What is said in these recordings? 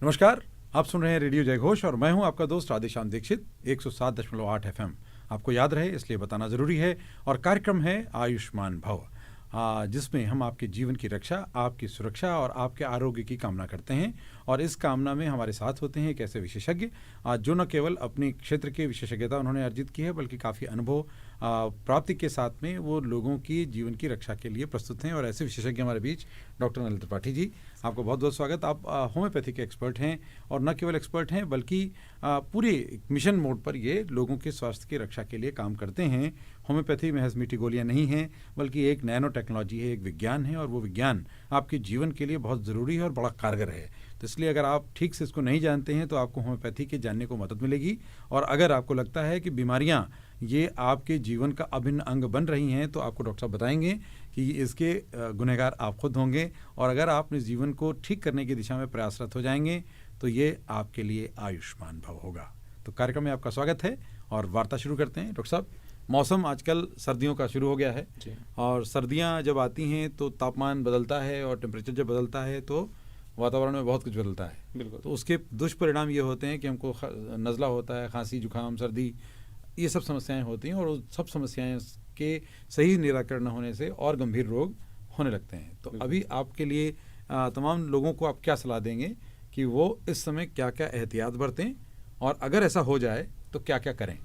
नमस्कार, आप सुन रहे हैं रेडियो जयघोष और मैं हूं आपका दोस्त राधेश्याम दीक्षित। 107.8 FM आपको याद रहे इसलिए बताना ज़रूरी है। और कार्यक्रम है आयुष्मान भव, जिसमें हम आपके जीवन की रक्षा, आपकी सुरक्षा और आपके आरोग्य की कामना करते हैं। और इस कामना में हमारे साथ होते हैं एक ऐसे विशेषज्ञ जो न केवल अपनी क्षेत्र की विशेषज्ञता उन्होंने अर्जित की है, बल्कि काफ़ी अनुभव प्राप्ति के साथ में वो लोगों की जीवन की रक्षा के लिए प्रस्तुत हैं। और ऐसे विशेषज्ञ हमारे बीच डॉक्टर नलिन त्रिपाठी जी, आपको बहुत बहुत स्वागत। आप होम्योपैथी के एक्सपर्ट हैं और न केवल एक्सपर्ट हैं बल्कि पूरे मिशन मोड पर ये लोगों के स्वास्थ्य की रक्षा के लिए काम करते हैं। होम्योपैथी महज मीठी गोलियाँ नहीं हैं, बल्कि एक नैनो टेक्नोलॉजी है, एक विज्ञान है, और वो विज्ञान आपके जीवन के लिए बहुत ज़रूरी है और बड़ा कारगर है। तो इसलिए अगर आप ठीक से इसको नहीं जानते हैं तो आपको होम्योपैथी के जानने को मदद मिलेगी। और अगर आपको लगता है कि बीमारियां ये आपके जीवन का अभिन्न अंग बन रही हैं तो आपको डॉक्टर साहब बताएंगे कि इसके गुनहगार आप खुद होंगे। और अगर आप अपने जीवन को ठीक करने की दिशा में प्रयासरत हो जाएंगे तो ये आपके लिए आयुष्मान भव होगा। तो कार्यक्रम में आपका स्वागत है और वार्ता शुरू करते हैं। डॉक्टर साहब, मौसम आजकल सर्दियों का शुरू हो गया है और सर्दियां जब आती हैं तो तापमान बदलता है और टेम्परेचर जब बदलता है तो वातावरण में बहुत कुछ बदलता है। बिल्कुल। तो उसके दुष्परिणाम ये होते हैं कि हमको नज़ला होता है, खांसी, जुकाम, सर्दी, ये सब समस्याएं होती हैं। और उस सब समस्याएं के सही निराकरण न होने से और गंभीर रोग होने लगते हैं। तो अभी आपके लिए तमाम लोगों को आप क्या सलाह देंगे कि वो इस समय क्या क्या एहतियात बरतें और अगर ऐसा हो जाए तो क्या क्या करें?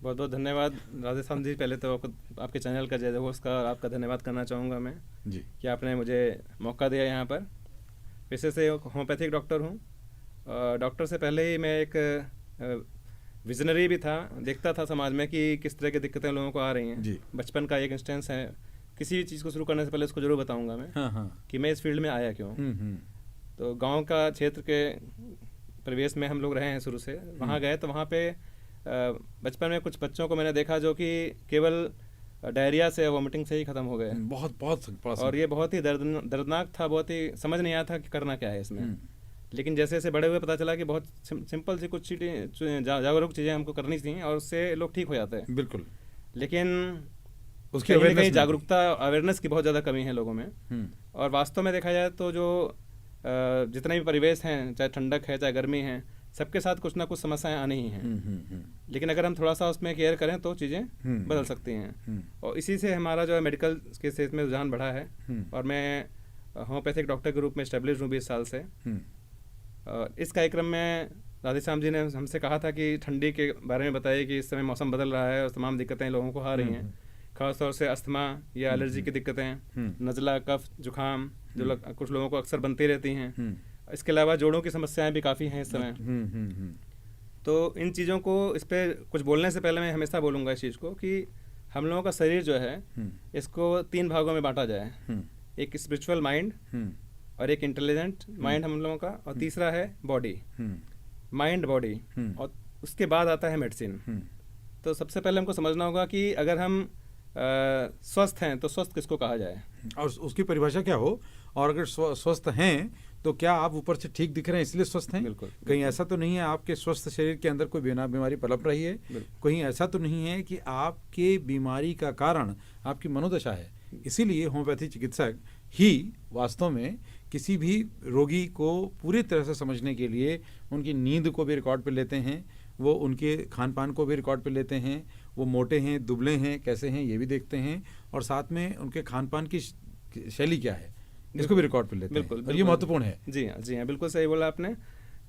बहुत बहुत धन्यवाद राधेश्याम जी। पहले तो आपके चैनल का जयघोष का आपका धन्यवाद करना चाहूँगा मैं जी कि आपने मुझे मौका दिया यहाँ पर। पेशे से होम्योपैथिक डॉक्टर हूँ। डॉक्टर से पहले ही मैं एक विजनरी भी था, देखता था समाज में कि किस तरह की दिक्कतें लोगों को आ रही हैं। बचपन का एक इंस्टेंस है, किसी भी चीज़ को शुरू करने से पहले उसको जरूर बताऊँगा मैं। हाँ। कि मैं इस फील्ड में आया क्यों। तो गाँव का क्षेत्र के परिवेश में हम लोग रहे हैं शुरू से। वहाँ गए तो वहाँ पे बचपन में कुछ बच्चों को मैंने देखा जो कि केवल डायरिया से, वोमिटिंग से ही खत्म हो गए। बहुत और ये बहुत ही दर्दनाक था, बहुत ही समझ नहीं आया था कि करना क्या है इसमें। लेकिन जैसे जैसे बड़े हुए पता चला कि बहुत सिंपल सी कुछ चीज़ें, जागरूक चीज़ें हमको करनी चाहिए और उससे लोग ठीक हो जाते हैं। बिल्कुल। लेकिन उसकी कहीं जागरूकता, अवेयरनेस की बहुत ज़्यादा कमी है लोगों में। और वास्तव में देखा जाए तो जो जितने भी परिवेश हैं, चाहे ठंडक है चाहे गर्मी है, सबके साथ कुछ ना कुछ समस्याएं आनी ही हैं। लेकिन अगर हम थोड़ा सा उसमें केयर करें तो चीज़ें बदल सकती हैं। और इसी से हमारा जो है मेडिकल के क्षेत्र में रुझान बढ़ा है। और मैं होम्योपैथिक डॉक्टर के रूप में एस्टेब्लिश हूँ 20 साल से। इस कार्यक्रम में राधेश्याम जी ने हमसे कहा था कि ठंडी के बारे में बताइए कि इस समय मौसम बदल रहा है और तमाम दिक्कतें लोगों को आ रही हैं, खासतौर से अस्थमा या एलर्जी की दिक्कतें, नज़ला, कफ, जुकाम जो कुछ लोगों को अक्सर बनती रहती हैं। इसके अलावा जोड़ों की समस्याएं भी काफ़ी हैं इस समय। तो इन चीज़ों को, इस पर कुछ बोलने से पहले मैं हमेशा बोलूँगा इस चीज़ को कि हम लोगों का शरीर जो है इसको 3 भागों में बांटा जाए। एक स्पिरिचुअल माइंड और एक इंटेलिजेंट माइंड हम लोगों का, और तीसरा है बॉडी, माइंड बॉडी, और उसके बाद आता है मेडिसिन। तो सबसे पहले हमको समझना होगा कि अगर हम स्वस्थ हैं तो स्वस्थ किसको कहा जाए और उसकी परिभाषा क्या हो। और अगर स्वस्थ हैं तो क्या आप ऊपर से ठीक दिख रहे हैं इसलिए स्वस्थ हैं? बिल्कुल। कहीं ऐसा तो नहीं है आपके स्वस्थ शरीर के अंदर कोई बीमारी पनप रही है? कहीं ऐसा तो नहीं है कि आपके बीमारी का कारण आपकी मनोदशा है? इसीलिए होम्योपैथी चिकित्सक ही वास्तव में किसी भी रोगी को पूरी तरह से समझने के लिए उनकी नींद को भी रिकॉर्ड पे लेते हैं, वो उनके खान पान को भी रिकॉर्ड पे लेते हैं, वो मोटे हैं, दुबले हैं, कैसे हैं ये भी देखते हैं, और साथ में उनके खान पान की शैली क्या है इसको भी रिकॉर्ड पे लेते हैं। और ये महत्वपूर्ण है। जी हाँ, बिल्कुल सही बोला आपने।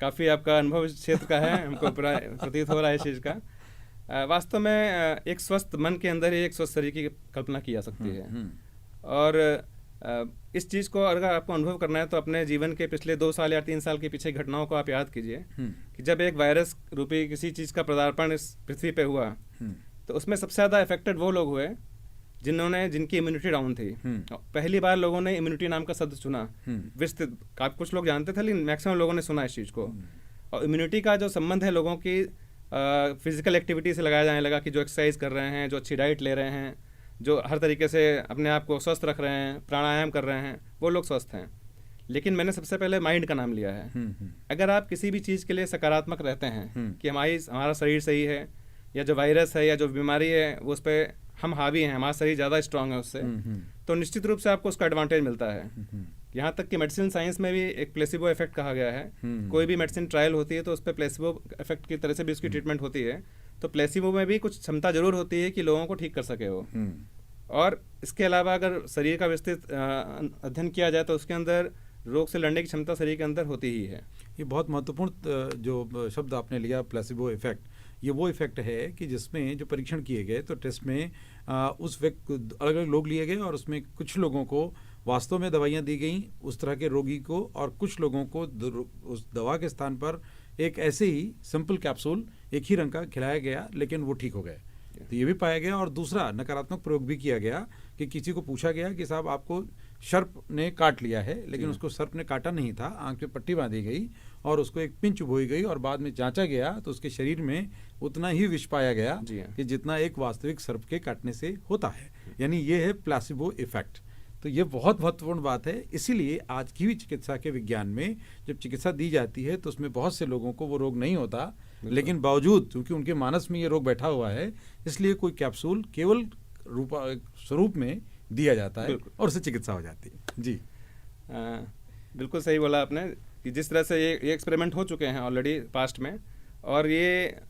काफ़ी आपका अनुभव इस क्षेत्र का है, हमको प्रतीत हो रहा है इस चीज़ का। वास्तव में एक स्वस्थ मन के अंदर ही एक स्वस्थ शरीर की कल्पना की जा सकती है। और इस चीज़ को अगर आपको अनुभव करना है तो अपने जीवन के पिछले 2 साल या 3 साल के पीछे घटनाओं को आप याद कीजिए कि जब एक वायरस रूपी किसी चीज़ का पदार्पण इस पृथ्वी पे हुआ तो उसमें सबसे ज़्यादा इफेक्टेड वो लोग हुए जिनकी इम्यूनिटी डाउन थी। पहली बार लोगों ने इम्यूनिटी नाम का शब्द सुना। विस्तृत कुछ लोग जानते थे लेकिन मैक्सिमम लोगों ने सुना इस चीज़ को। और इम्यूनिटी का जो संबंध है लोगों की फिजिकल एक्टिविटी से लगाया जाने लगा कि जो एक्सरसाइज कर रहे हैं, जो अच्छी डाइट ले रहे हैं, जो हर तरीके से अपने आप को स्वस्थ रख रहे हैं, प्राणायाम कर रहे हैं, वो लोग स्वस्थ हैं। लेकिन मैंने सबसे पहले माइंड का नाम लिया है। अगर आप किसी भी चीज़ के लिए सकारात्मक रहते हैं कि हमारा शरीर सही है, या जो वायरस है या जो बीमारी है वो उस पर हम हावी हैं, हमारा शरीर ज़्यादा स्ट्रांग है उससे, तो निश्चित रूप से आपको उसका एडवांटेज मिलता है। यहाँ तक कि मेडिसिन साइंस में भी एक प्लेसिबो इफेक्ट कहा गया है। कोई भी मेडिसिन ट्रायल होती है तो उस पर प्लेसिबो इफेक्ट की तरह से भी उसकी ट्रीटमेंट होती है। तो प्लेसिबो में भी कुछ क्षमता जरूर होती है कि लोगों को ठीक कर सके वो। और इसके अलावा अगर शरीर का विस्तृत अध्ययन किया जाए तो उसके अंदर रोग से लड़ने की क्षमता शरीर के अंदर होती ही है। ये बहुत महत्वपूर्ण जो शब्द आपने लिया प्लेसिबो इफेक्ट, ये वो इफेक्ट है कि जिसमें जो परीक्षण किए गए तो टेस्ट में उस व्यक्ति अलग अलग लोग लिए गए और उसमें कुछ लोगों को वास्तव में दवाइयाँ दी गई उस तरह के रोगी को, और कुछ लोगों को उस दवा के स्थान पर एक ऐसे ही सिंपल कैप्सूल एक ही रंग का खिलाया गया लेकिन वो ठीक हो गए। तो ये भी पाया गया। और दूसरा नकारात्मक प्रयोग भी किया गया कि किसी को पूछा गया कि साहब आपको सर्प ने काट लिया है, लेकिन उसको सर्प ने काटा नहीं था, आंख पे पट्टी बांधी गई और उसको एक पिंच बोई गई और बाद में जांचा गया तो उसके शरीर में उतना ही विष पाया गया कि जितना एक वास्तविक सर्प के काटने से होता है। यानी ये है प्लेसिबो इफेक्ट। तो ये बहुत महत्वपूर्ण बात है। इसीलिए आज की भी चिकित्सा के विज्ञान में जब चिकित्सा दी जाती है तो उसमें बहुत से लोगों को वो रोग नहीं होता, लेकिन बावजूद क्योंकि उनके मानस में ये रोग बैठा हुआ है इसलिए कोई कैप्सूल केवल स्वरूप में दिया जाता है और उससे चिकित्सा हो जाती है। जी बिल्कुल सही बोला आपने कि जिस तरह से ये एक्सपेरिमेंट हो चुके हैं ऑलरेडी पास्ट में, और ये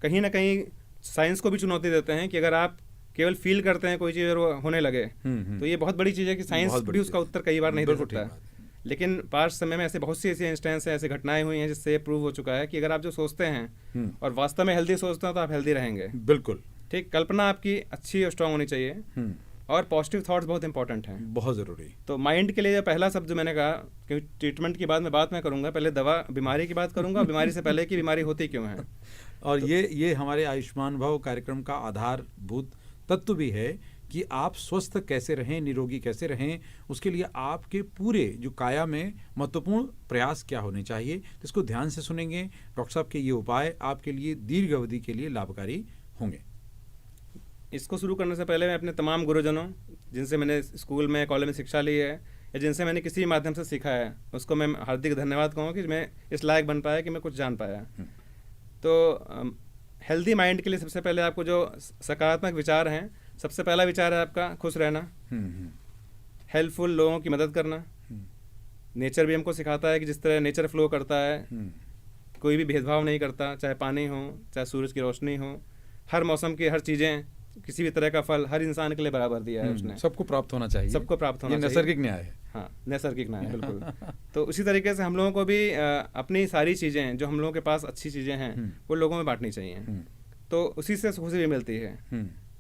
कहीं ना कहीं साइंस को भी चुनौती देते हैं कि अगर आप केवल फील करते हैं कोई चीज़ और वो होने लगे तो ये बहुत बड़ी चीज़ है कि साइंस भी उसका उत्तर कई बार नहीं दे सकता है। लेकिन पास्ट समय में ऐसे बहुत सी ऐसी इंस्टेंस है, ऐसी घटनाएं हुई हैं जिससे ये प्रूव हो चुका है कि अगर आप जो सोचते हैं और वास्तव में हेल्दी सोचते हैं तो आप हेल्दी रहेंगे। बिल्कुल ठीक, कल्पना आपकी अच्छी और स्ट्रांग होनी चाहिए और पॉजिटिव थॉट्स बहुत इंपॉर्टेंट हैं, बहुत ज़रूरी। तो माइंड के लिए पहला शब्द जो मैंने कहा, क्योंकि ट्रीटमेंट की बात में बात मैं करूंगा, पहले दवा बीमारी की बात करूंगा, बीमारी से पहले की बीमारी होती क्यों है। और तो ये हमारे आयुष्मान भव कार्यक्रम का आधारभूत तत्व भी है कि आप स्वस्थ कैसे रहें, निरोगी कैसे रहें, उसके लिए आपके पूरे जो काया में महत्वपूर्ण प्रयास क्या होने चाहिए, तो इसको ध्यान से सुनेंगे। डॉक्टर साहब के ये उपाय आपके लिए दीर्घ अवधि के लिए लाभकारी होंगे। इसको शुरू करने से पहले मैं अपने तमाम गुरुजनों जिनसे मैंने स्कूल में कॉलेज में शिक्षा ली है या जिनसे मैंने किसी माध्यम से सीखा है उसको मैं हार्दिक धन्यवाद कहूँगा कि मैं इस लायक बन पाया कि मैं कुछ जान पाया। तो हेल्दी माइंड के लिए सबसे पहले आपको जो सकारात्मक विचार हैं, सबसे पहला विचार है आपका खुश रहना, हेल्पफुल, लोगों की मदद करना। नेचर भी हमको सिखाता है कि जिस तरह नेचर फ्लो करता है, कोई भी भेदभाव नहीं करता, चाहे पानी हो चाहे सूरज की रोशनी हो, हर मौसम की हर चीज़ें, किसी भी तरह का फल हर इंसान के लिए बराबर दिया है उसने, सबको प्राप्त होना चाहिए, सबको प्राप्त होना चाहिए, नैसर्गिक न्याय है। हाँ, नैसर्गिक न्याय है बिल्कुल। तो उसी तरीके से हम लोगों को भी अपनी सारी चीज़ें जो हम लोगों के पास अच्छी चीज़ें हैं वो लोगों में बांटनी चाहिए, तो उसी से खुशी भी मिलती है।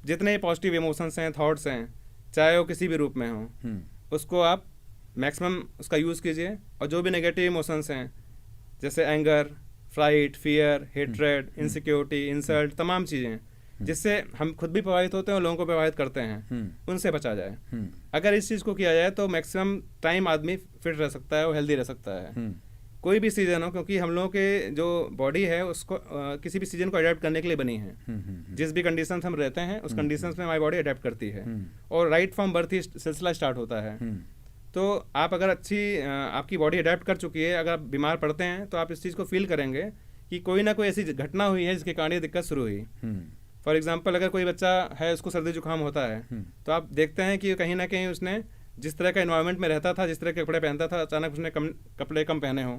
जितने पॉजिटिव इमोशंस हैं, थॉट्स हैं, चाहे वो किसी भी रूप में हो, उसको आप मैक्सिमम उसका यूज़ कीजिए। और जो भी नेगेटिव इमोशंस हैं जैसे anger, fright, fear, hatred, insecurity, insult, तमाम चीज़ें जिससे हम खुद भी प्रभावित होते हैं और लोगों को प्रभावित करते हैं, उनसे बचा जाए। अगर इस चीज़ को किया जाए तो मैक्सिमम टाइम आदमी फिट रह सकता है और हेल्दी रह सकता है, कोई भी सीजन हो, क्योंकि हम लोगों के जो बॉडी है उसको किसी भी सीजन को अडेप्ट करने के लिए बनी है। जिस भी कंडीशन हम रहते हैं उस कंडीशन में हमारी बॉडी अडेप्ट करती है और राइट फ्रॉम बर्थ ही सिलसिला स्टार्ट होता है। तो आप अगर आपकी बॉडी अडेप्ट कर चुकी है, अगर आप बीमार पड़ते हैं तो आप इस चीज़ को फील करेंगे कि कोई ना कोई ऐसी घटना हुई है जिसके कारण ये दिक्कत शुरू हुई। फॉर एग्जाम्पल, अगर कोई बच्चा है उसको सर्दी जुकाम होता है तो आप देखते हैं कि कहीं ना कहीं उसने जिस तरह का एनवायरनमेंट में रहता था, जिस तरह के कपड़े पहनता था, अचानक उसने कपड़े कम पहने हों,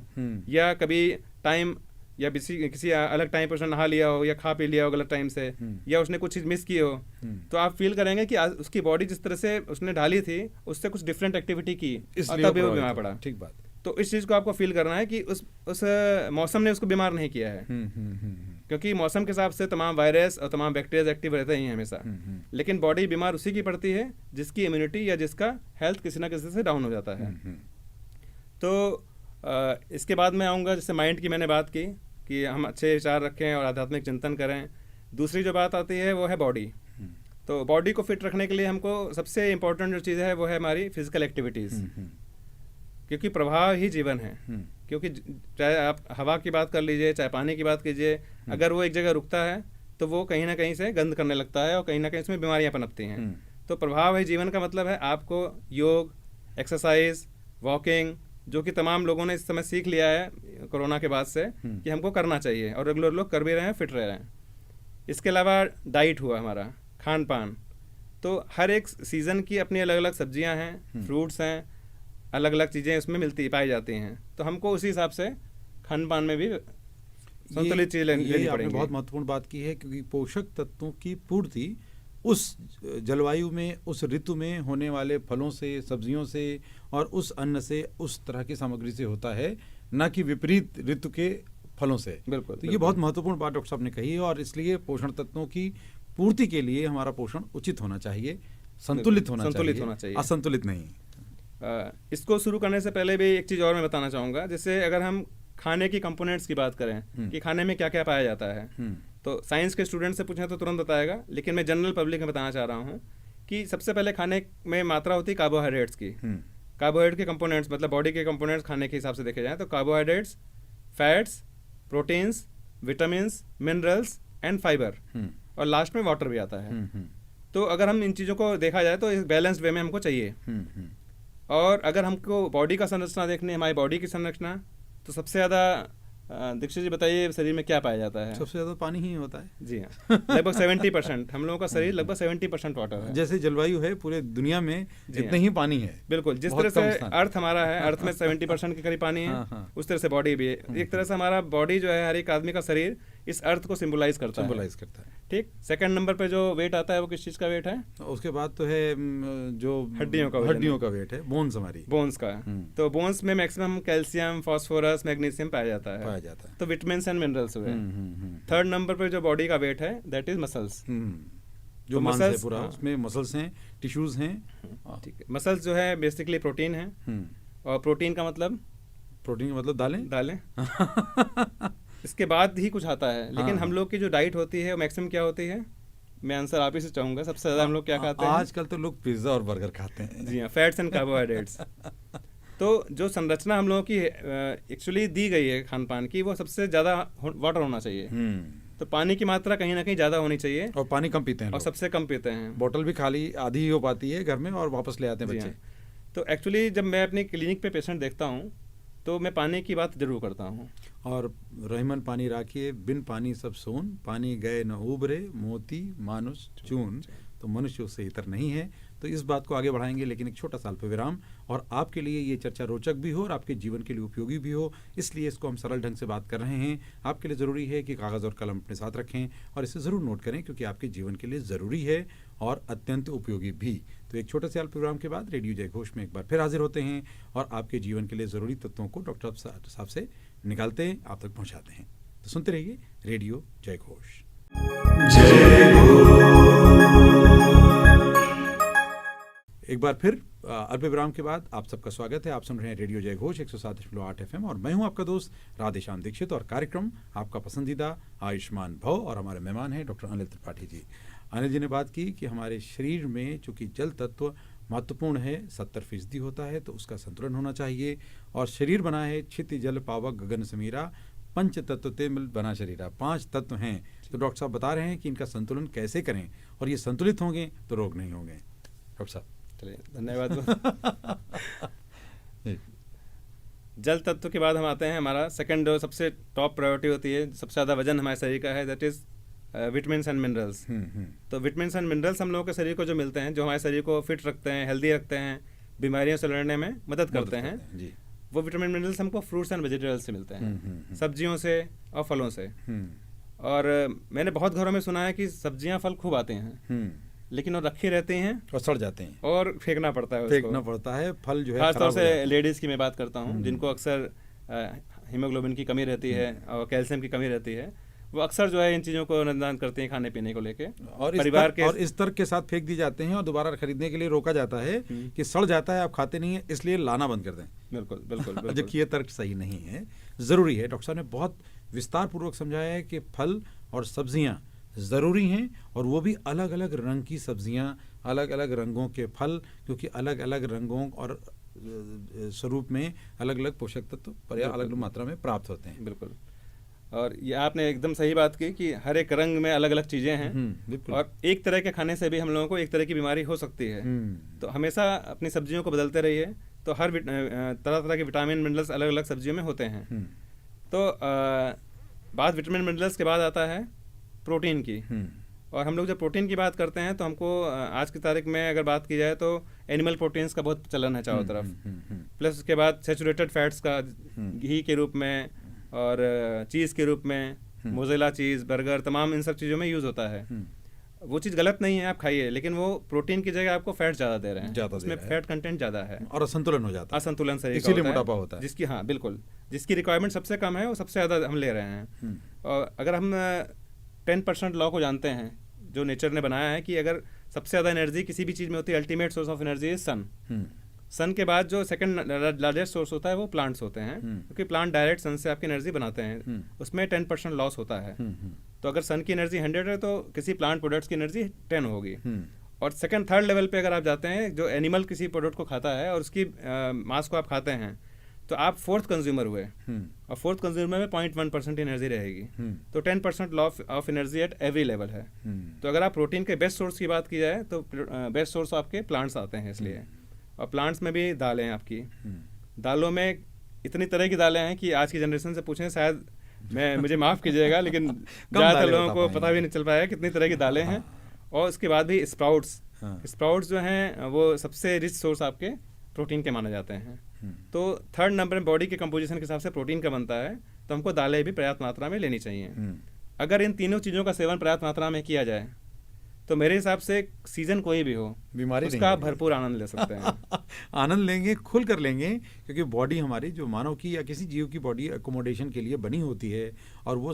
या कभी टाइम या किसी अलग टाइम पर उसने नहा लिया हो या खा पी लिया हो गलत टाइम से, या उसने कुछ चीज़ मिस की हो, तो आप फील करेंगे कि उसकी बॉडी जिस तरह से उसने ढाली थी उससे कुछ डिफरेंट एक्टिविटी की, तभी वो बीमार पड़ा। ठीक बात। तो इस चीज़ को आपको फील करना है कि उस मौसम ने उसको बीमार नहीं किया है, क्योंकि मौसम के हिसाब से तमाम वायरस और तमाम बैक्टीरिया एक्टिव रहते ही हैं हमेशा, लेकिन बॉडी बीमार उसी की पड़ती है जिसकी इम्यूनिटी या जिसका हेल्थ किसी ना किसी से डाउन हो जाता है। तो इसके बाद मैं आऊँगा, जैसे माइंड की मैंने बात की कि हम अच्छे विचार रखें और आध्यात्मिक चिंतन करें। दूसरी जो बात आती है वो है बॉडी। तो बॉडी को फिट रखने के लिए हमको सबसे इम्पोर्टेंट जो चीज़ है वो है हमारी फिजिकल एक्टिविटीज़, क्योंकि प्रभाव ही जीवन है। क्योंकि चाहे आप हवा की बात कर लीजिए, चाहे पानी की बात कीजिए, अगर वो एक जगह रुकता है तो वो कहीं ना कहीं से गंद करने लगता है और कहीं ना कहीं इसमें बीमारियां पनपती हैं। तो प्रभाव है जीवन का मतलब है आपको योग, एक्सरसाइज, वॉकिंग, जो कि तमाम लोगों ने इस समय सीख लिया है कोरोना के बाद से कि हमको करना चाहिए और रेगुलर लोग कर भी रहे हैं, फिट रह रहे हैं। इसके अलावा डाइट हुआ, हमारा खान पान, तो हर एक सीज़न की अपनी अलग अलग सब्जियां हैं, फ्रूट्स हैं, अलग अलग चीज़ें उसमें पाई जाती हैं। तो हमको उसी हिसाब से खान पान में भी संतुलित चीज़ लेनी पड़ेंगी। बहुत महत्वपूर्ण बात की है, क्योंकि पोषक तत्वों की पूर्ति उस जलवायु में, उस ऋतु में होने वाले फलों से, सब्जियों से और उस अन्न से, उस तरह की सामग्री से होता है, ना कि विपरीत ऋतु के फलों से। बिल्कुल, तो ये बहुत महत्वपूर्ण बात डॉक्टर साहब ने कही है, और इसलिए पोषण तत्वों की पूर्ति के लिए हमारा पोषण उचित होना चाहिए, संतुलित होना चाहिए, असंतुलित नहीं। इसको शुरू करने से पहले भी एक चीज़ और मैं बताना चाहूँगा, जैसे अगर हम खाने की कंपोनेंट्स की बात करें कि खाने में क्या क्या पाया जाता है, तो साइंस के स्टूडेंट से पूछें तो तुरंत बताएगा, लेकिन मैं जनरल पब्लिक में बताना चाह रहा हूँ कि सबसे पहले खाने में मात्रा होती है कार्बोहाइड्रेट्स की। कार्बोहाइड्रेट के कंपोनेंट्स मतलब बॉडी के कंपोनेंट्स खाने के हिसाब से देखे जाएँ तो carbohydrates, fats, proteins, vitamins, minerals and fibre, और लास्ट में वाटर भी आता है। तो अगर हम इन चीज़ों को देखा जाए तो इस बैलेंस्ड वे में हमको चाहिए। और अगर हमको बॉडी का संरचना देखनी है, हमारी बॉडी की संरचना, तो सबसे ज़्यादा दीक्षित जी बताइए शरीर में क्या पाया जाता है? सबसे ज़्यादा पानी ही होता है। जी हाँ, लगभग 70%। हम लोगों का शरीर लगभग 70% वाटर है। जैसे जलवायु है पूरे दुनिया में, जितने ही पानी है। बिल्कुल, जिस तरह से अर्थ हमारा है, अर्थ में 70% के करीब पानी है, उस तरह से बॉडी भी है। एक तरह से हमारा बॉडी जो है, हर एक आदमी का शरीर इस अर्थ को सिंबलाइज करता है। ठीक, सेकंड नंबर पे जो वेट आता है वो किस चीज़ का वेट है? उसके बाद तो है जो हड्डियों का वेट है, बोन्स, हमारी बोन्स का। तो बोन्स में मैक्सिमम कैल्शियम, फास्फोरस, मैग्नीशियम पाया जाता है। तो विटामिन्स एंड मिनरल्स हुए। थर्ड नंबर पे जो बॉडी का वेट है दैट इज मसल्स। जो मांस है पूरा, उसमें मसल्स हैं, टिश्यूज हैं। ठीक है, मसल्स जो है बेसिकली प्रोटीन है, और प्रोटीन का मतलब दालें इसके बाद ही कुछ आता है। लेकिन हम लोग की जो डाइट होती है वो मैक्सिमम क्या होती है? मैं आंसर आप ही से चाहूंगा। सबसे ज्यादा हम लोग क्या खाते हैं? आजकल तो लोग पिज्जा और बर्गर खाते हैं। जी हाँ, फैट्स एंड कार्बोहाइड्रेट्स। तो जो संरचना हम लोगों की एक्चुअली दी गई है खान पान की, वो सबसे ज्यादा वाटर होना चाहिए। तो पानी की मात्रा कहीं ना कहीं ज्यादा होनी चाहिए, और पानी कम पीते हैं और सबसे कम पीते हैं। बोतल भी खाली आधी ही हो पाती है घर में, और वापस ले आते हैं बच्चे। तो एक्चुअली जब मैं अपनी क्लिनिक पे पेशेंट देखता हूँ तो मैं पानी की बात जरूर करता हूँ। और रहीमन पानी राखिए, बिन पानी सब सोन, पानी गए न उबरे, मोती मानुष चून, तो मनुष्य उससे इतर नहीं है। तो इस बात को आगे बढ़ाएंगे, लेकिन एक छोटा सा अल्प विराम। और आपके लिए ये चर्चा रोचक भी हो और आपके जीवन के लिए उपयोगी भी हो, इसलिए इसको हम सरल ढंग से बात कर रहे हैं। आपके लिए ज़रूरी है कि कागज़ और कलम अपने साथ रखें और इसे ज़रूर नोट करें, क्योंकि आपके जीवन के लिए ज़रूरी है और अत्यंत उपयोगी भी। तो एक छोटे से अल्प विराम के बाद रेडियो जय घोष में एक बार फिर हाजिर होते हैं और आपके जीवन के लिए ज़रूरी तत्वों को डॉक्टर साहब से निकालते हैं, आप तक पहुँचाते हैं। तो सुनते रहिए रेडियो जय घोष। एक बार फिर अल्प विराम के बाद आप सबका स्वागत है। आप सुन रहे हैं रेडियो जय घोष 107.8 FM, और मैं हूं आपका दोस्त राधेश्याम दीक्षित, और कार्यक्रम आपका पसंदीदा आयुष्मान भव, और हमारे मेहमान हैं डॉक्टर अनिल त्रिपाठी जी। अनिल जी ने बात की कि हमारे शरीर में चूँकि जल तत्व महत्वपूर्ण है, 70% होता है, तो उसका संतुलन होना चाहिए। और शरीर बना है क्षिति जल पावक गगन समीरा, पंच तत्व ते मिल बना शरीरा, 5 तत्व हैं। तो डॉक्टर साहब बता रहे हैं कि इनका संतुलन कैसे करें, और ये संतुलित होंगे तो रोग नहीं होंगे। डॉक्टर साहब धन्यवाद। जल तत्व के बाद हम आते हैं, हमारा सेकंड जो सबसे टॉप प्रायोरिटी होती है, सबसे ज़्यादा वजन हमारे शरीर का है, that is vitamins and minerals. तो विटामिन्स एंड मिनरल्स हम लोगों के शरीर को जो मिलते हैं, जो हमारे शरीर को फिट रखते हैं, हेल्दी रखते हैं, बीमारियों से लड़ने में मदद करते हैं, वो विटामिन मिनरल्स हमको फ्रूट्स एंड वेजिटेबल्स से मिलते हैं, सब्जियों से और फलों से। और मैंने बहुत घरों में सुना है कि सब्जियां फल खूब आते हैं, लेकिन वो रखी रहती हैं और सड़ जाते हैं, और फेंकना पड़ता है फल जो है। खासतौर से लेडीज़ की मैं बात करता हूँ, जिनको अक्सर हीमोग्लोबिन की कमी रहती है और कैल्शियम की कमी रहती है, वो अक्सर जो है इन चीज़ों को नजरअंदाज करते हैं खाने पीने को लेके, और परिवार के और इस तर्क के साथ फेंक दी जाते हैं, और दोबारा खरीदने के लिए रोका जाता है कि सड़ जाता है, आप खाते नहीं है, इसलिए लाना बंद कर दें। बिल्कुल बिल्कुल जबकि ये तर्क सही नहीं है, ज़रूरी है। डॉक्टर साहब ने बहुत विस्तार पूर्वक समझाया है कि फल और सब्जियां ज़रूरी हैं, और वो भी अलग अलग रंग की सब्जियां, अलग अलग रंगों के फल, क्योंकि अलग अलग रंगों और स्वरूप में अलग अलग पोषक तत्व पर्याप्त अलग अलग मात्रा में प्राप्त होते हैं। बिल्कुल, और ये आपने एकदम सही बात की कि हर एक रंग में अलग अलग चीज़ें हैं, और एक तरह के खाने से भी हम लोगों को एक तरह की बीमारी हो सकती है। तो हमेशा अपनी सब्जियों को बदलते रहिए, तो हर तरह तरह के विटामिन मिनरल्स अलग अलग सब्जियों में होते हैं। तो बात विटामिन मिनरल्स के बाद आता है प्रोटीन की, और हम लोग जब प्रोटीन की बात करते हैं तो हमको आज की तारीख में अगर बात की जाए तो एनिमल प्रोटीन्स का बहुत चलन है चारों तरफ, प्लस उसके बाद सैचुरेटेड फैट्स का घी के रूप में और चीज़ के रूप में, मोज़ेला चीज़, बर्गर, तमाम इन सब चीज़ों में यूज़ होता है। वो चीज़ गलत नहीं है, आप खाइए, लेकिन वो प्रोटीन की जगह आपको फैट ज़्यादा दे रहे हैं, उसमें फैट कंटेंट ज़्यादा है और असंतुलन हो जाता है, असंतुलन शरीर का इसीलिए मोटापा होता है। जिसकी, हाँ बिल्कुल, जिसकी रिक्वायरमेंट सबसे कम है वो सबसे ज़्यादा हम ले रहे हैं। और अगर हम 10% लॉ को जानते हैं जो नेचर ने बनाया है कि अगर सबसे ज़्यादा एनर्जी किसी भी चीज़ में होती है, ultimate source of energy is sun. Sun के बाद जो सेकंड लार्जेस्ट सोर्स होता है वो प्लांट्स होते हैं, क्योंकि प्लांट डायरेक्ट सन से आपकी एनर्जी बनाते हैं, उसमें 10% लॉस होता है। तो अगर सन की एनर्जी 100 है तो किसी प्लांट प्रोडक्ट्स की एनर्जी 10 होगी। और सेकंड थर्ड लेवल पे अगर आप जाते हैं, जो एनिमल किसी प्रोडक्ट को खाता है और उसकी मांस को आप खाते हैं, तो आप फोर्थ कंज्यूमर हुए, और फोर्थ कंज्यूमर में 0.1% एनर्जी रहेगी। तो 10% law of energy at every level है। तो अगर आप प्रोटीन के बेस्ट सोर्स की बात की जाए तो बेस्ट सोर्स आपके प्लांट्स आते हैं इसलिए। और प्लांट्स में भी दालें हैं आपकी, दालों में इतनी तरह की दालें हैं कि आज की जनरेशन से पूछें शायद मुझे माफ़ कीजिएगा, लेकिन ज़्यादातर लोगों को पता भी नहीं चल पाया कितनी तरह की दालें हैं। और उसके बाद भी स्प्राउट्स जो हैं वो सबसे रिच सोर्स आपके प्रोटीन के माने जाते हैं। तो थर्ड नंबर में बॉडी के कंपोजिशन के हिसाब से प्रोटीन का बनता है, तो हमको दालें भी पर्याप्त मात्रा में लेनी चाहिए। अगर इन तीनों चीज़ों का सेवन पर्याप्त मात्रा में किया जाए तो मेरे हिसाब से सीजन कोई भी हो, बीमारी उसका आप भरपूर आनंद ले सकते हैं। आनंद लेंगे, खुल कर लेंगे, क्योंकि बॉडी हमारी जो मानव की या किसी जीव की बॉडी अकोमोडेशन के लिए बनी होती है और वो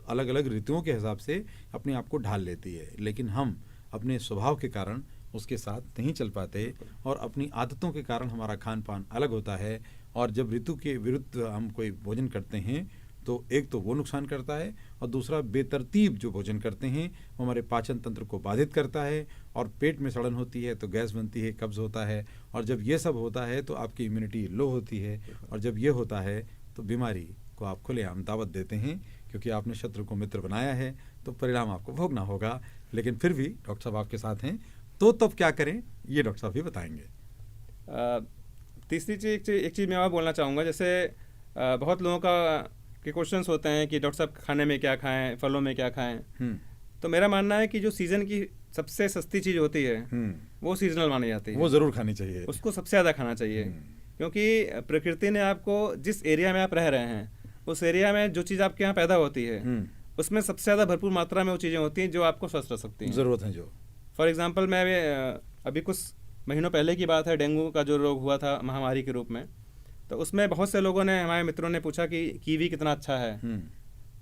अलग अलग ऋतुओं के हिसाब से अपने आप को ढाल लेती है। लेकिन हम अपने स्वभाव के कारण उसके साथ नहीं चल पाते और अपनी आदतों के कारण हमारा खान पान अलग होता है। और जब ऋतु के विरुद्ध हम कोई भोजन करते हैं तो एक तो वो नुकसान करता है, और दूसरा बेतरतीब जो भोजन करते हैं वो हमारे पाचन तंत्र को बाधित करता है, और पेट में सड़न होती है तो गैस बनती है, कब्ज़ होता है, और जब ये सब होता है तो आपकी इम्यूनिटी लो होती है, और जब ये होता है तो बीमारी को आप खुलेआम दावत देते हैं, क्योंकि आपने शत्रु को मित्र बनाया है तो परिणाम आपको भोगना होगा। लेकिन फिर भी डॉक्टर साहब आपके साथ हैं, तो तब क्या करें ये डॉक्टर साहब भी बताएंगे। तीसरी चीज़, एक चीज़ मैं और बोलना चाहूँगा, जैसे बहुत लोगों का के क्वेश्चंस होते हैं कि डॉक्टर साहब खाने में क्या खाएं, फलों में क्या खाएं। तो मेरा मानना है कि जो सीज़न की सबसे सस्ती चीज़ होती है वो सीजनल मानी जाती है, वो ज़रूर खानी चाहिए, उसको सबसे ज़्यादा खाना चाहिए। क्योंकि प्रकृति ने आपको जिस एरिया में आप रह रहे हैं उस एरिया में जो चीज़ आपके यहाँ पैदा होती है उसमें सबसे ज़्यादा भरपूर मात्रा में वो चीज़ें होती हैं जो आपको स्वस्थ रख सकती हैं, ज़रूरत है जो। फॉर एग्जाम्पल मैं अभी कुछ महीनों पहले की बात है, डेंगू का जो रोग हुआ था महामारी के रूप में, तो उसमें बहुत से लोगों ने, हमारे मित्रों ने पूछा कि कीवी कितना अच्छा है,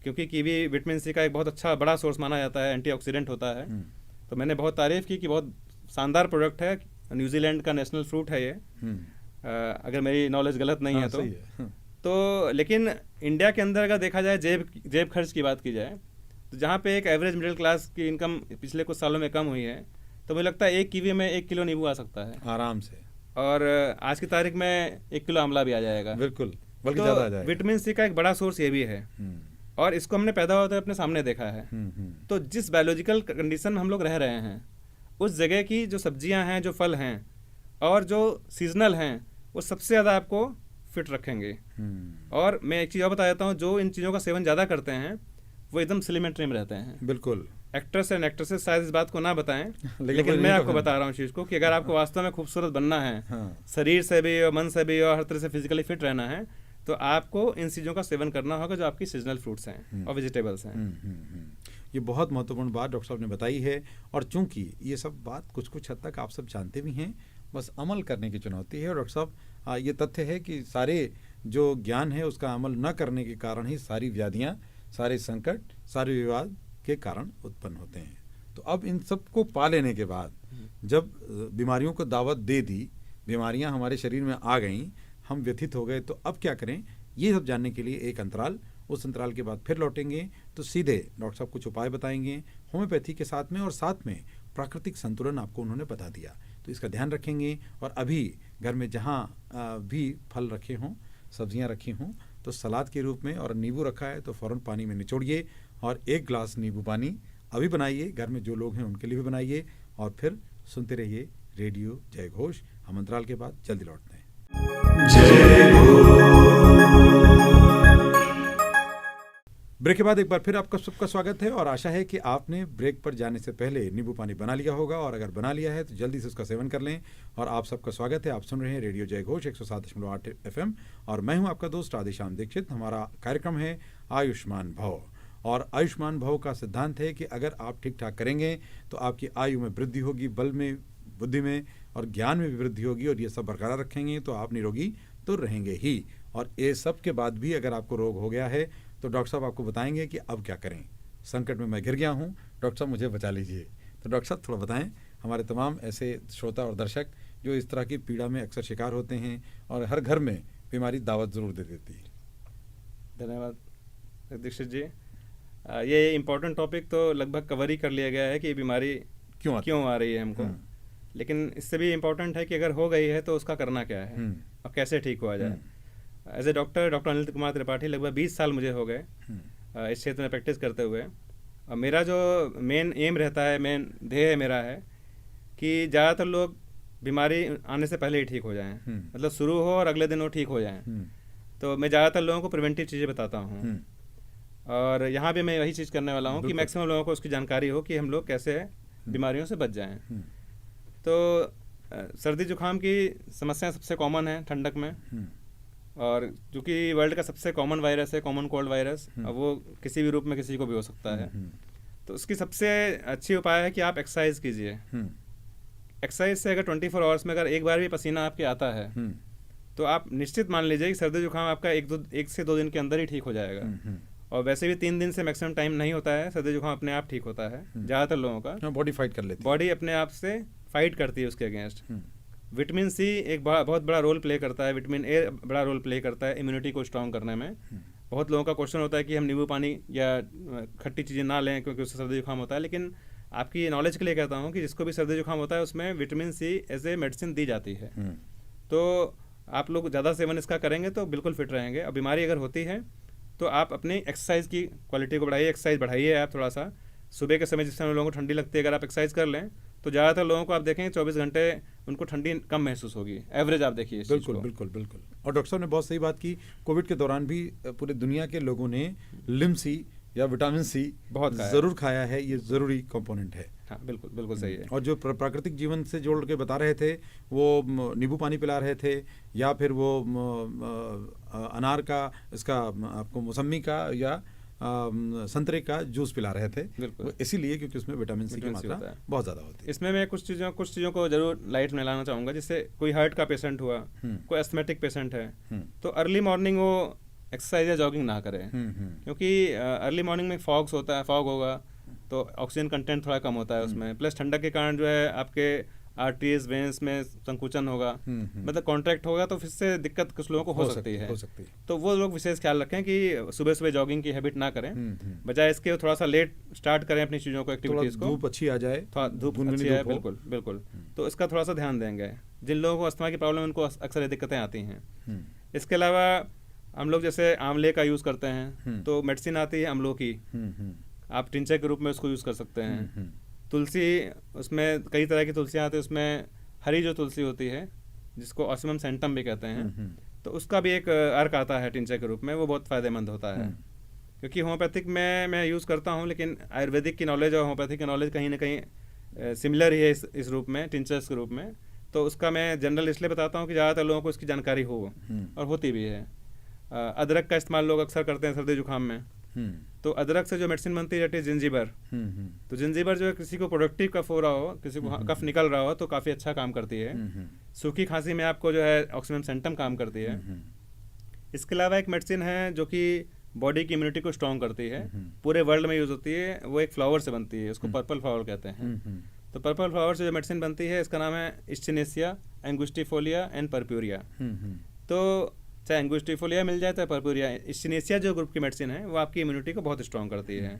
क्योंकि कीवी विटामिन सी का एक बहुत अच्छा बड़ा सोर्स माना जाता है, एंटीऑक्सीडेंट होता है। तो मैंने बहुत तारीफ़ की कि बहुत शानदार प्रोडक्ट है, न्यूजीलैंड का नेशनल फ्रूट है ये, अगर मेरी नॉलेज गलत नहीं है तो। लेकिन इंडिया के अंदर अगर देखा जाए, जेब खर्च की बात की जाए, तो जहाँ पे एक एवरेज मिडिल क्लास की इनकम पिछले कुछ सालों में कम हुई है, तो मुझे लगता है एक कीवी में 1 किलो नींबू आ सकता है आराम से, और आज की तारीख में 1 किलो आंवला भी आ जाएगा, बिल्कुल, बल्कि ज़्यादा आ जाएगा। विटामिन सी का एक बड़ा सोर्स ये भी है, और इसको हमने पैदा होते अपने सामने देखा है। तो जिस बायोलॉजिकल कंडीशन में हम लोग रह रहे हैं, उस जगह की जो सब्जियां हैं, जो फल हैं और जो सीजनल हैं, वो सबसे ज़्यादा आपको फिट रखेंगे। और मैं एक चीज़ और बता देता हूँ, जो इन चीज़ों का सेवन ज़्यादा करते हैं वो एकदम स्लिम एंड ट्रिम रहते हैं। बिल्कुल, एक्ट्रेस एंड एक्ट्रेसेस शायद इस बात को ना बताएं, लेकिन मैं आपको बता रहा हूँ चीज़ को कि अगर आपको वास्तव में खूबसूरत बनना है, शरीर से भी और मन से भी और हर तरह से फिजिकली फिट रहना है, तो आपको इन चीज़ों का सेवन करना होगा जो आपकी सीजनल फ्रूट्स हैं और वेजिटेबल्स हैं। ये बहुत महत्वपूर्ण बात डॉक्टर साहब ने बताई है, और चूंकि ये सब बात कुछ कुछ हद तक आप सब जानते भी हैं, बस अमल करने की चुनौती है। और डॉक्टर साहब ये तथ्य है कि सारे जो ज्ञान है उसका अमल न करने के कारण ही सारी व्याधियाँ, सारे संकट, सारे विवाद के कारण उत्पन्न होते हैं। तो अब इन सब को पा लेने के बाद जब बीमारियों को दावत दे दी, बीमारियां हमारे शरीर में आ गईं, हम व्यथित हो गए, तो अब क्या करें, ये सब जानने के लिए एक अंतराल, उस अंतराल के बाद फिर लौटेंगे तो सीधे डॉक्टर साहब कुछ उपाय बताएंगे होम्योपैथी के साथ में, और साथ में प्राकृतिक संतुलन आपको उन्होंने बता दिया, तो इसका ध्यान रखेंगे। और अभी घर में जहाँ भी फल रखे हों, सब्जियां रखी हों, तो सलाद के रूप में, और नींबू रखा है तो फ़ौरन पानी में निचोड़िए और 1 गिलास नींबू पानी अभी बनाइए, घर में जो लोग हैं उनके लिए भी बनाइए, और फिर सुनते रहिए रेडियो जय घोष। हम अंतराल के बाद जल्दी लौटते हैं। ब्रेक के बाद एक बार फिर आपका सबका स्वागत है और आशा है कि आपने ब्रेक पर जाने से पहले नींबू पानी बना लिया होगा, और अगर बना लिया है तो जल्दी से उसका सेवन कर लें। और आप सबका स्वागत है, आप सुन रहे हैं रेडियो जय घोष 107.8 FM और मैं हूं आपका दोस्त राधेश्याम दीक्षित। हमारा कार्यक्रम है आयुष्मान भव, और आयुष्मान भव का सिद्धांत है कि अगर आप ठीक ठाक करेंगे तो आपकी आयु में वृद्धि होगी, बल में, बुद्धि में और ज्ञान में भी वृद्धि होगी, और ये सब बरकरार रखेंगे तो आप निरोगी तो रहेंगे ही। और ये सब के बाद भी अगर आपको रोग हो गया है तो डॉक्टर साहब आपको बताएंगे कि अब क्या करें। संकट में मैं घिर गया हूँ, डॉक्टर साहब मुझे बचा लीजिए। तो डॉक्टर साहब थोड़ा बताएं हमारे तमाम ऐसे श्रोता और दर्शक जो इस तरह की पीड़ा में अक्सर शिकार होते हैं और हर घर में बीमारी दावत ज़रूर दे देती है। धन्यवाद दीक्षित जी। ये इम्पोर्टेंट टॉपिक तो लगभग कवर ही कर लिया गया है कि ये बीमारी क्यों आ रही है हमको, लेकिन इससे भी इम्पोर्टेंट है कि अगर हो गई है तो उसका करना क्या है और कैसे ठीक हुआ जाए। As a doctor Anil Kumar Tripathi लगभग 20 साल मुझे हो गए इस क्षेत्र में प्रैक्टिस करते हुए, और मेरा जो मेन एम रहता है, मेन ध्येय मेरा है कि ज़्यादातर लोग बीमारी आने से पहले ही ठीक हो जाएं, मतलब शुरू हो और अगले दिन वो ठीक हो जाएं। तो मैं ज़्यादातर लोगों को प्रिवेंटिव चीज़ें बताता हूँ, और यहाँ भी मैं वही चीज़ करने वाला हूँ कि मैक्सिमम लोगों को उसकी जानकारी हो कि हम लोग कैसे बीमारियों से बच जाएं। तो सर्दी जुकाम की समस्या सबसे कॉमन है ठंडक में, और चूँकि वर्ल्ड का सबसे कॉमन वायरस है कॉमन कोल्ड वायरस, अब वो किसी भी रूप में किसी को भी हो सकता है। तो उसकी सबसे अच्छी उपाय है कि आप एक्सरसाइज कीजिए। एक्सरसाइज से अगर 24 आवर्स में अगर एक बार भी पसीना आपके आता है तो आप निश्चित मान लीजिए कि सर्दी जुकाम आपका 1 से 2 दिन के अंदर ही ठीक हो जाएगा। और वैसे भी 3 दिन से मैक्सिमम टाइम नहीं होता है, सर्दी जुकाम अपने आप ठीक होता है ज़्यादातर लोगों का। बॉडी फाइट कर लेती है, बॉडी अपने आप से फाइट करती है उसके अगेंस्ट। विटामिन सी एक बहुत बड़ा रोल प्ले करता है, विटामिन ए बड़ा रोल प्ले करता है इम्यूनिटी को स्ट्रॉन्ग करने में। बहुत लोगों का क्वेश्चन होता है कि हम नींबू पानी या खट्टी चीज़ें ना लें क्योंकि उससे सर्दी जुकाम होता है, लेकिन आपकी नॉलेज के लिए कहता हूँ कि जिसको भी सर्दी जुकाम होता है उसमें vitamin C as a medicine दी जाती है। तो आप लोग ज़्यादा सेवन इसका करेंगे तो बिल्कुल फिट रहेंगे। और बीमारी अगर होती है तो आप अपनी एक्सरसाइज की क्वालिटी को बढ़ाइए, एक्सरसाइज बढ़ाइए आप थोड़ा सा। सुबह के समय जिस समय लोगों को ठंडी लगती है, अगर आप एक्सरसाइज कर लें तो ज़्यादातर लोगों को आप देखेंगे 24 घंटे उनको ठंडी कम महसूस होगी। एवरेज आप देखिए इस बिल्कुल बिल्कुल बिल्कुल। और डॉक्टर साहब ने बहुत सही बात की, कोविड के दौरान भी पूरे दुनिया के लोगों ने लिम-सी या विटामिन सी बहुत ज़रूर खाया है, ये ज़रूरी कंपोनेंट है। हाँ बिल्कुल बिल्कुल सही है। और जो प्राकृतिक जीवन से जोड़ के बता रहे थे, वो नींबू पानी पिला रहे थे या फिर वो अनार का, इसका आपको मौसमी का या संतरे का जूस पिला रहे थे, इसीलिए क्योंकि उसमें विटामिन सी की मात्रा बहुत ज़्यादा होती है। इसमें मैं कुछ चीज़ों को जरूर लाइट में लाना चाहूँगा। जैसे कोई हार्ट का पेशेंट हुआ, कोई एस्थमेटिक पेशेंट है, तो अर्ली मॉर्निंग वो एक्सरसाइज या जॉगिंग ना करें, क्योंकि अर्ली मॉर्निंग में फॉग होगा तो ऑक्सीजन कंटेंट थोड़ा कम होता है उसमें, प्लस ठंडक के कारण जो है आपके आर्टरीज वेंस में संकुचन होगा, मतलब कॉन्ट्रैक्ट होगा, तो फिर से दिक्कत कुछ लोगों को हो सकती है। तो वो लोग विशेष ख्याल रखें कि सुबह सुबह जॉगिंग की हैबिट ना करें, बजाय इसके थोड़ा सा लेट स्टार्ट करें अपनी चीज़ों को, एक्टिविटीज़ को। धूप अच्छी आ जाए, थोड़ा धूप अच्छी है, बिल्कुल बिल्कुल। तो इसका थोड़ा सा ध्यान देंगे। जिन लोगों को अस्थमा की प्रॉब्लम है उनको अक्सर ये दिक्कतें आती हैं। इसके अलावा हम लोग जैसे आंवले का यूज़ करते हैं, तो मेडिसिन आती है अमलों की, आप टिंचर के रूप में उसको यूज़ कर सकते हैं। तुलसी, उसमें कई तरह की तुलसियाँ आती है, उसमें हरी जो तुलसी होती है जिसको ऑसिमम सेंटम भी कहते हैं, तो उसका भी एक अर्क आता है टिंचर के रूप में, वो बहुत फ़ायदेमंद होता है। क्योंकि होम्योपैथिक में मैं यूज़ करता हूँ, लेकिन आयुर्वेदिक की नॉलेज और होम्योपैथिक की नॉलेज कहीं ना कहीं सिमिलर ही है इस रूप में, टिंचर्स के रूप में। तो उसका मैं जनरल इसलिए बताता हूँ कि ज़्यादातर लोगों को इसकी जानकारी हो, और होती भी है। अदरक का इस्तेमाल लोग अक्सर करते हैं सर्दी जुकाम में, तो अदरक से जो मेडिसिन बनती है जिंजीबर, तो जिंजीबर जो है किसी को प्रोडक्टिव कफ हो रहा हो, किसी को कफ निकल रहा हो, तो काफ़ी अच्छा काम करती है। सूखी खांसी में आपको जो है ऑक्सीजन सेंटम काम करती है। इसके अलावा एक मेडिसिन है जो कि बॉडी की इम्यूनिटी को स्ट्रॉन्ग करती है, पूरे वर्ल्ड में यूज़ होती है, वो एक फ्लावर से बनती है, उसको पर्पल फ्लावर कहते हैं। तो पर्पल फ्लावर से जो मेडिसिन बनती है इसका नाम है इस्चिनेसिया एंगुस्टिफोलिया एंड परप्यूरिया। तो चाहे एंगुस्टिफोलिया मिल जाए चाहे परप्यूरिया, इस्चिनेसिया जो ग्रुप की मेडिसिन है वो आपकी इम्यूनिटी को बहुत स्ट्रॉन्ग करती है,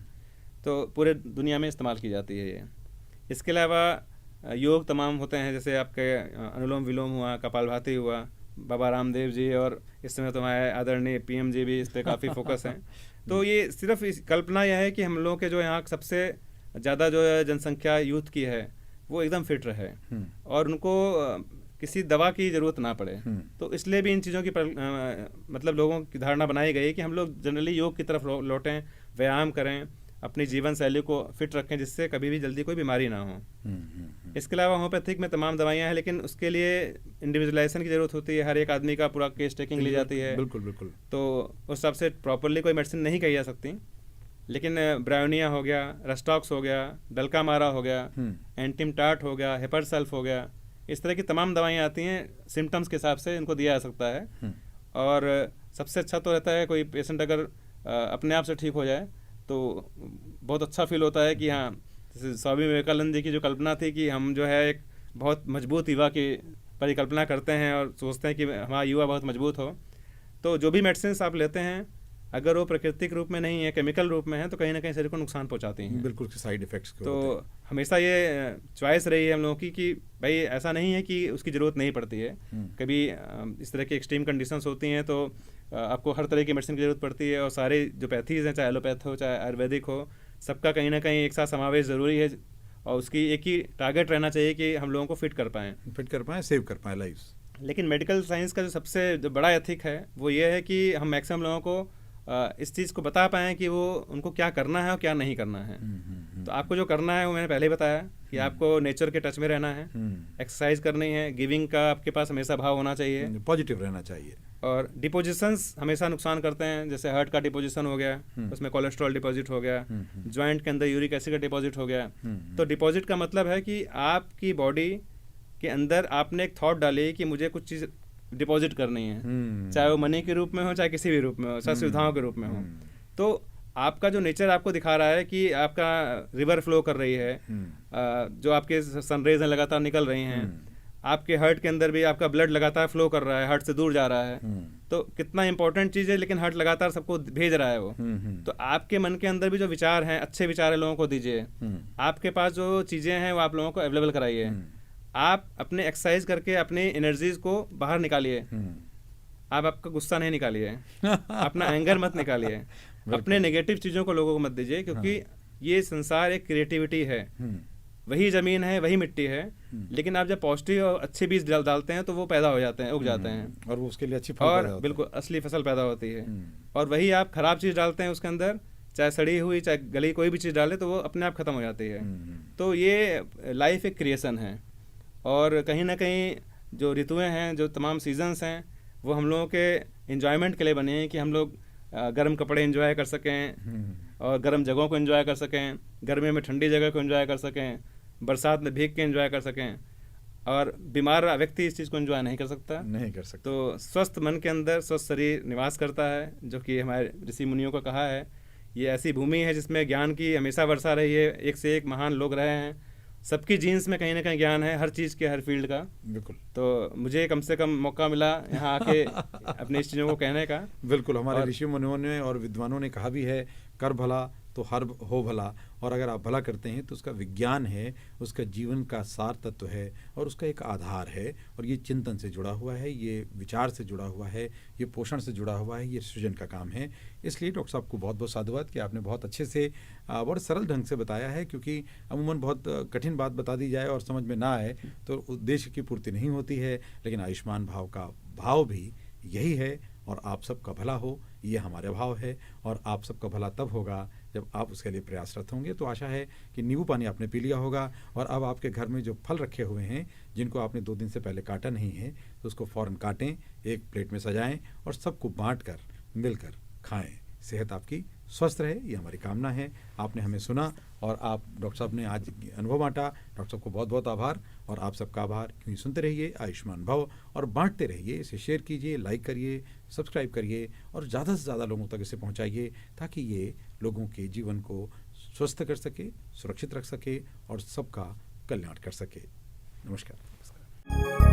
तो पूरे दुनिया में इस्तेमाल की जाती है ये। इसके अलावा योग तमाम होते हैं, जैसे आपके अनुलोम विलोम हुआ, कपालभाति हुआ, बाबा रामदेव जी और इस समय तो हमारे आदरणीय PM जी भी इस पर काफ़ी फोकस हैं। तो ये सिर्फ कल्पना यह है कि हम लोग के जो यहाँ सबसे ज़्यादा जो जनसंख्या यूथ की है वो एकदम फिट रहे और उनको किसी दवा की ज़रूरत ना पड़े। तो इसलिए भी इन चीज़ों की मतलब लोगों की धारणा बनाई गई है कि हम लोग जनरली योग की तरफ लौटें, व्यायाम करें, अपनी जीवन शैली को फिट रखें जिससे कभी भी जल्दी कोई बीमारी ना हो। इसके अलावा होम्योपैथिक में तमाम दवाइयाँ हैं, लेकिन उसके लिए इंडिविजुअलाइजेशन की ज़रूरत होती है। हर एक आदमी का पूरा केस टेकिंग ली जाती है। बिल्कुल बिल्कुल। तो उस हिसाब से प्रॉपरली कोई मेडिसिन नहीं कही जा सकती, लेकिन ब्रायोनिया हो गया, रस्टॉक्स हो गया, डल्कामारा हो गया, एंटिमटाट हो गया, हेपरसल्फ हो गया, इस तरह की तमाम दवाइयाँ आती हैं, सिम्टम्स के हिसाब से इनको दिया जा सकता है। और सबसे अच्छा तो रहता है कोई पेशेंट अगर अपने आप से ठीक हो जाए तो बहुत अच्छा फील होता है कि हाँ, जैसे स्वामी विवेकानंद जी की जो कल्पना थी कि हम जो है एक बहुत मजबूत युवा की परिकल्पना करते हैं और सोचते हैं कि हमारा युवा बहुत मजबूत हो। तो जो भी मेडिसिन आप लेते हैं अगर वो प्राकृतिक रूप में नहीं है, केमिकल रूप में है, तो कहीं ना कहीं शरीर को नुकसान पहुंचाती हैं। बिल्कुल, साइड इफेक्ट्स तो हमेशा ये चॉइस रही है हम लोगों की कि भाई ऐसा नहीं है कि उसकी ज़रूरत नहीं पड़ती है। कभी इस तरह की एक्सट्रीम कंडीशंस होती हैं तो आपको हर तरह की मेडिसिन की ज़रूरत पड़ती है, और सारे जो पैथीज़ हैं, चाहे एलोपैथ हो चाहे आयुर्वेदिक हो, सबका कहीं ना कहीं एक साथ समावेश ज़रूरी है। और उसकी एक ही टारगेट रहना चाहिए कि हम लोगों को फिट कर पाएँ, सेव कर पाएँ लाइफ। लेकिन मेडिकल साइंस का जो सबसे बड़ा एथिक है वो ये है कि हम मैक्सिमम लोगों को इस चीज़ को बता पाएँ कि वो उनको क्या करना है और क्या नहीं करना है। तो आपको जो करना है वो मैंने पहले ही बताया कि आपको नेचर के टच में रहना है, एक्सरसाइज करनी है, गिविंग का आपके पास हमेशा भाव होना चाहिए, पॉजिटिव रहना चाहिए। और डिपोजिशंस हमेशा नुकसान करते हैं, जैसे हार्ट का डिपोजिशन हो गया, उसमें कोलेस्ट्रॉल डिपॉजिट हो गया, जॉइंट के अंदर यूरिक एसिड का डिपॉजिट हो गया। तो डिपॉजिट का मतलब है कि आपकी बॉडी के अंदर आपने एक थॉट डाली कि मुझे कुछ चीज़ डिपॉजिट करनी है, चाहे वो मनी के रूप में हो चाहे किसी भी रूप में हो, चाहे सुविधाओं के रूप में हो। तो आपका जो नेचर आपको दिखा रहा है कि आपका रिवर फ्लो कर रही है, जो आपके सनरेज हैं लगातार निकल रही हैं, आपके हार्ट के अंदर भी आपका ब्लड लगातार फ्लो कर रहा है, हार्ट से दूर जा रहा है। तो कितना इंपॉर्टेंट चीज़ है, लेकिन हार्ट लगातार सबको भेज रहा है वो। तो आपके मन के अंदर भी जो विचार हैं, अच्छे विचार है लोगों को दीजिए। आपके पास जो चीज़ें हैं वो आप लोगों को अवेलेबल कराइए। आप अपने एक्सरसाइज करके अपनी एनर्जीज को बाहर निकालिए। आप आपका गुस्सा नहीं निकालिए, अपना एंगर मत निकालिए, अपने नेगेटिव चीज़ों को लोगों को मत दीजिए, क्योंकि ये संसार एक क्रिएटिविटी है। वही ज़मीन है, वही मिट्टी है, लेकिन आप जब पॉजिटिव और अच्छे बीज डालते हैं तो वो पैदा हो जाते हैं, उग जाते हैं, और वो उसके लिए अच्छी और बिल्कुल असली फसल पैदा होती है। और वही आप खराब चीज़ डालते हैं उसके अंदर, चाहे सड़ी हुई चाहे गली कोई भी चीज़ डाले, तो वो अपने आप ख़त्म हो जाती है। तो ये लाइफ एक क्रिएशन है, और कहीं ना कहीं जो ऋतुएं हैं, जो तमाम सीजन्स हैं, वो हम लोगों के एंजॉयमेंट के लिए बने हैं कि हम लोग गर्म कपड़े एंजॉय कर सकें और गर्म जगहों को एंजॉय कर सकें, गर्मी में ठंडी जगह को एंजॉय कर सकें, बरसात में भीग के एंजॉय कर सकें। और बीमार व्यक्ति इस चीज़ को एंजॉय नहीं कर सकता। तो स्वस्थ मन के अंदर स्वस्थ शरीर निवास करता है, जो कि हमारे ऋषि मुनियों को कहा है। ये ऐसी भूमि है जिसमें ज्ञान की हमेशा वर्षा रही है, एक से एक महान लोग रहे हैं, सबकी जीन्स में कहीं ना कहीं ज्ञान है, हर चीज़ के, हर फील्ड का। बिल्कुल। तो मुझे कम से कम मौका मिला यहाँ आके अपनी इस चीज़ों को कहने का। बिल्कुल, हमारे ऋषि मुनियों ने और विद्वानों ने कहा भी है, कर भला तो हर हो भला। और अगर आप भला करते हैं तो उसका विज्ञान है, उसका जीवन का सार तत्व है, और उसका एक आधार है। और ये चिंतन से जुड़ा हुआ है, ये विचार से जुड़ा हुआ है, ये पोषण से जुड़ा हुआ है, ये सृजन का काम है। इसलिए डॉक्टर साहब को बहुत बहुत साधुवाद कि आपने बहुत अच्छे से बड़े सरल ढंग से बताया है, क्योंकि अमूमन बहुत कठिन बात बता दी जाए और समझ में ना आए तो उद्देश्य की पूर्ति नहीं होती है। लेकिन आयुष्मान भाव का भाव भी यही है, और आप सबका भला हो, ये हमारा भाव है। और आप सबका भला तब होगा जब आप उसके लिए प्रयासरत होंगे। तो आशा है कि नींबू पानी आपने पी लिया होगा, और अब आपके घर में जो फल रखे हुए हैं, जिनको आपने 2 दिन से पहले काटा नहीं है, तो उसको फ़ौरन काटें, एक प्लेट में सजाएं और सबको बांटकर मिलकर खाएं। सेहत आपकी स्वस्थ रहे, ये हमारी कामना है। आपने हमें सुना और आप डॉक्टर साहब ने आज अनुभव बांटा। डॉक्टर साहब को बहुत बहुत आभार, और आप सबका आभार। क्योंकि सुनते रहिए आयुष्मान भव और बांटते रहिए, इसे शेयर कीजिए, लाइक करिए, सब्सक्राइब करिए, और ज़्यादा से ज़्यादा लोगों तक इसे पहुंचाइए, ताकि ये लोगों के जीवन को स्वस्थ कर सके, सुरक्षित रख सके और सबका कल्याण कर सके। नमस्कार।